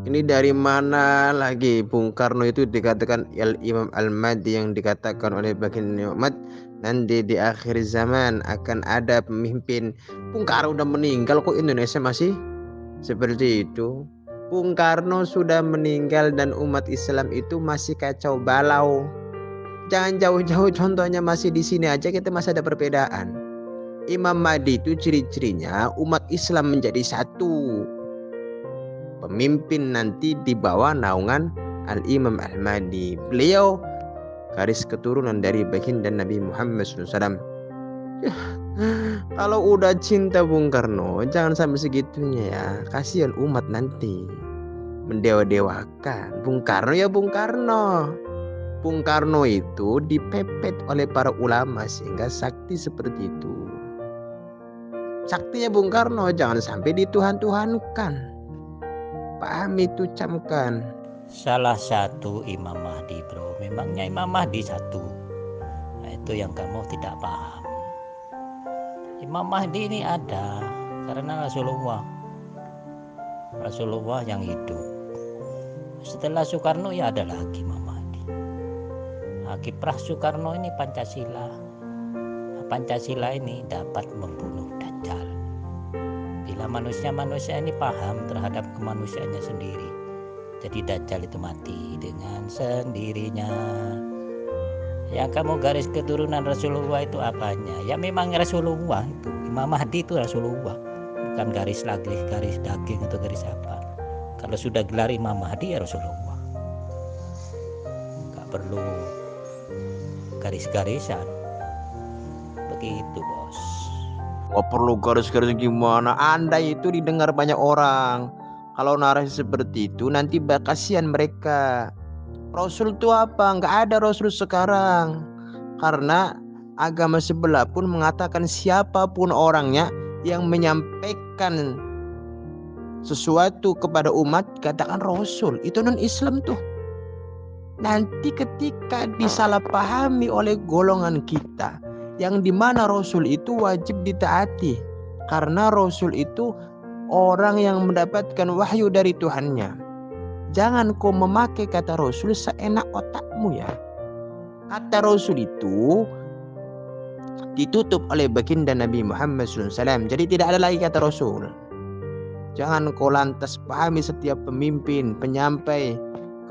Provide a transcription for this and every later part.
Ini dari mana lagi Bung Karno itu dikatakan Imam Al-Mahdi, yang dikatakan oleh baginda Muhammad nanti di akhir zaman akan ada pemimpin. Bung Karno udah meninggal kok Indonesia masih seperti itu. Bung Karno sudah meninggal dan umat Islam itu masih kacau balau. Jangan jauh-jauh, contohnya masih di sini aja kita masih ada perbedaan. Imam Mahdi itu ciri-cirinya umat Islam menjadi satu. Pemimpin nanti di bawah naungan Al-Imam Al-Mahdi. Beliau garis keturunan dari baginda Nabi Muhammad SAW. Kalau udah cinta Bung Karno, jangan sampai segitunya ya. Kasihan umat nanti. Mendewa-dewakan. Bung Karno ya Bung Karno. Bung Karno itu dipepet oleh para ulama sehingga sakti seperti itu. Saktinya Bung Karno jangan sampai dituhan-tuhankan. Pahami itu, camkan. Salah satu Imam Mahdi bro, memangnya Imam Mahdi satu. Nah, itu yang kamu tidak paham. Imam Mahdi ini ada karena Rasulullah yang hidup. Setelah Soekarno ya ada lagi Imam Mahdi. Nah, kiprah Soekarno ini Pancasila. Nah, Pancasila ini dapat membunuh Dajjal. Bila manusia ini paham terhadap kemanusiaannya sendiri, jadi Dajjal itu mati dengan sendirinya. Yang kamu garis keturunan Rasulullah itu apanya? Ya memang Rasulullah itu. Imam Mahdi itu Rasulullah, bukan garis daging atau garis apa. Kalau sudah gelar Imam Mahdi ya Rasulullah, nggak perlu garis-garisan. Begitu bos. Oh, perlu garis-garis gimana? Anda itu didengar banyak orang. Kalau narasi seperti itu nanti kasihan mereka. Rasul itu apa? Nggak ada Rasul sekarang. Karena agama sebelah pun mengatakan siapapun orangnya yang menyampaikan sesuatu kepada umat katakan Rasul. Itu non-Islam tuh. Nanti ketika disalahpahami oleh golongan kita, yang dimana Rasul itu wajib ditaati, karena Rasul itu orang yang mendapatkan wahyu dari Tuhannya. Jangan kau memakai kata Rasul seenak otakmu ya. Kata Rasul itu ditutup oleh baginda Nabi Muhammad SAW. Jadi tidak ada lagi kata Rasul. Jangan kau lantas pahami setiap pemimpin, penyampai,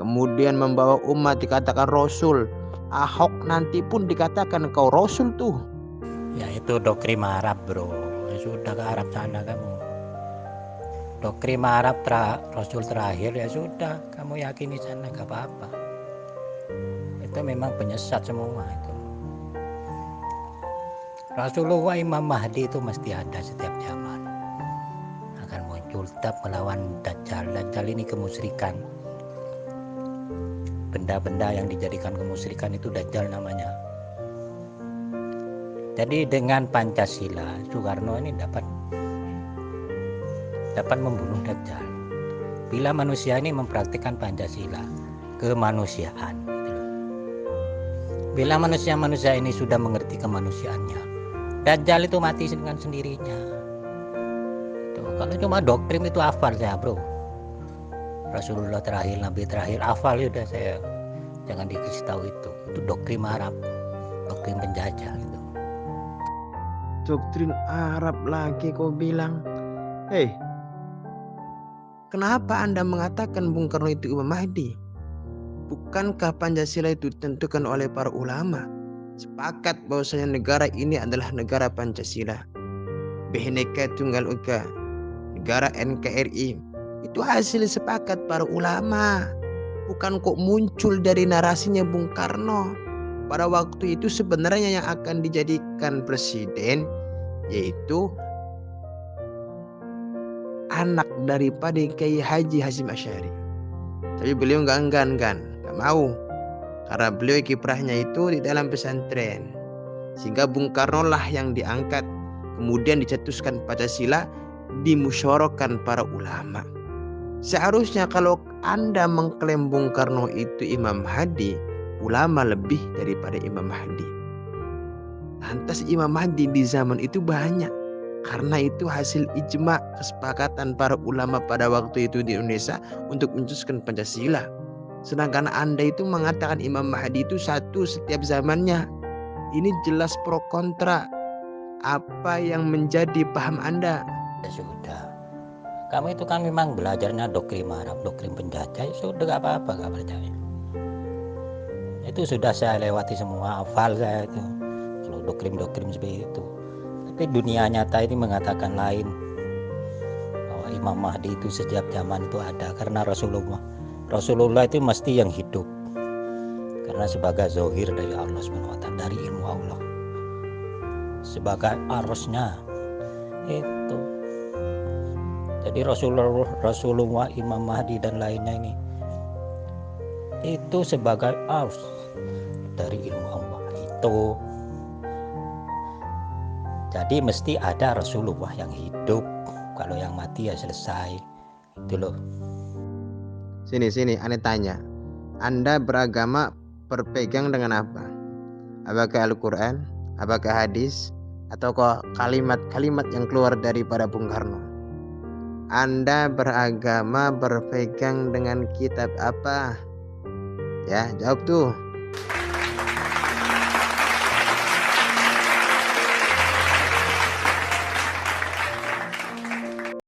kemudian membawa umat dikatakan Rasul. Ahok nanti pun dikatakan kau Rasul tuh. Ya itu doktrin Arab bro. Ya, sudah ke Arab sana kamu. Doktrin Arab Rasul terakhir ya sudah, kamu yakini sana gak apa-apa. Itu memang penyesat semua itu. Rasulullah Imam Mahdi itu mesti ada setiap zaman. Akan muncul tetap melawan Dajjal. Dajjal ini kemusyrikan. Benda-benda yang dijadikan kemusyrikan itu Dajjal namanya. Jadi dengan Pancasila Soekarno ini dapat membunuh Dajjal. Bila manusia ini mempraktikkan Pancasila, kemanusiaan. Bila manusia ini sudah mengerti kemanusiaannya, Dajjal itu mati dengan sendirinya. Tuh, kalau cuma doktrin itu hafal saya bro. Rasulullah terakhir, Nabi terakhir, hafal udah saya. Jangan dikasih tahu itu doktrin Arab, doktrin penjajah itu. Doktrin Arab lagi kau bilang. Hei, kenapa Anda mengatakan Bung Karno itu Imam Mahdi? Bukankah Pancasila itu ditentukan oleh para ulama? Sepakat bahwasanya negara ini adalah negara Pancasila. Bhinneka Tunggal Ika, negara NKRI. Itu hasil sepakat para ulama. Bukan kok muncul dari narasinya Bung Karno. Pada waktu itu sebenarnya yang akan dijadikan presiden yaitu anak daripada Kiai Haji Hasyim Asy'ari. Tapi beliau nggak mau. Karena beliau kiprahnya itu di dalam pesantren. Sehingga Bung Karno lah yang diangkat. Kemudian dicetuskan Pancasila, dimusyawarahkan para ulama. Seharusnya kalau Anda mengklaim Bung Karno itu Imam Mahdi, ulama lebih daripada Imam Mahdi. Lantas Imam Mahdi di zaman itu banyak. Karena itu hasil ijma kesepakatan para ulama pada waktu itu di Indonesia untuk mencetuskan Pancasila. Sedangkan Anda itu mengatakan Imam Mahdi itu satu setiap zamannya. Ini jelas pro kontra. Apa yang menjadi paham Anda? Ya sudah, kamu itu kan memang belajarnya doktrin Arab, doktrin penjajah, ya sudah gak apa-apa, gak percaya. Itu sudah saya lewati semua, hafal saya itu kalau doktrin-doktrin seperti itu. Tapi dunia nyata ini mengatakan lain, bahwa Imam Mahdi itu setiap zaman itu ada, karena Rasulullah itu mesti yang hidup, karena sebagai zohir dari Allah SWT, dari ilmu Allah, sebagai arusnya itu. Jadi Rasulullah, Imam Mahdi dan lainnya ini itu sebagai arus dari ilmu Allah itu. Jadi mesti ada Rasulullah yang hidup, kalau yang mati ya selesai, itu loh. Sini, aneh tanya. Anda beragama berpegang dengan apa? Apakah Al-Quran? Apakah hadis? Atau kalimat-kalimat yang keluar daripada Bung Karno? Anda beragama berpegang dengan kitab apa? Ya, jawab tuh.